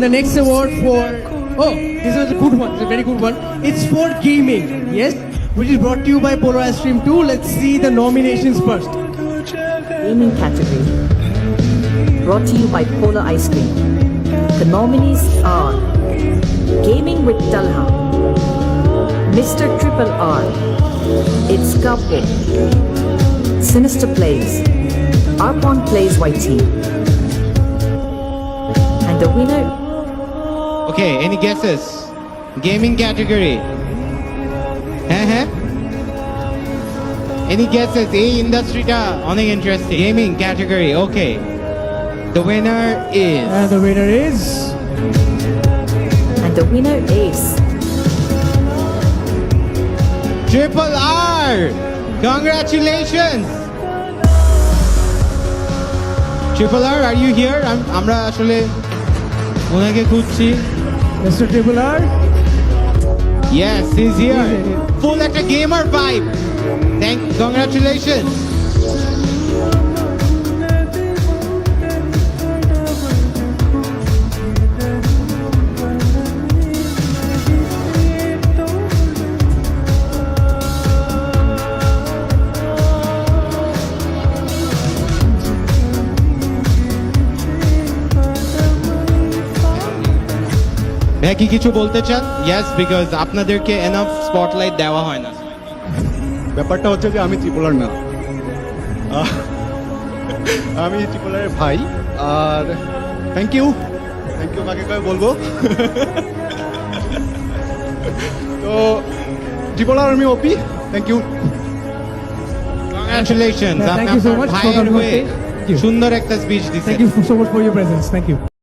the next award for, oh, this is a good one, it's a very good one. It's for gaming, yes, which is brought to you by Polar Ice Cream 2. Let's see the nominations first. Gaming category. Brought to you by Polar Ice Cream. The nominees are Gaming with Talha, Mr. Triple R, It's Couple, Sinister Plays, Arpon Plays YT. And the winner, Okay, any guesses? Gaming category. Any guesses? এই ইন্ডাস্ট্রিটা অনেক interesting. Gaming category, okay. The winner is And the winner is Triple R. Congratulations. Triple R, are you here? আমরা আসলে ওনাকে খুঁজছি। Mr. Triple R. Yes, he's here. Full একটা gamer vibe. Congratulations. ভাই কি কিছু বলতে চান? ইয়েস, বিকজ আপনাদেরকে এনাফ স্পটলাইট দেওয়া হয় না। ব্যাপারটা হচ্ছে যে আমি ত্রিপোলার না, আমি ত্রিপোলারের ভাই। আর থ্যাংক ইউ কাকে কাকে বলবো। তো ত্রিপোলার আমি ওপি, থ্যাংক ইউ। কংগ্রাচুলেশনস, Thank আপনি you so আপনার much for ভাইয়ের coming on হয়ে stage. Thank you. সুন্দর একটা স্পিচ দিয়েছেন। Thank you so much for your presence. Thank you.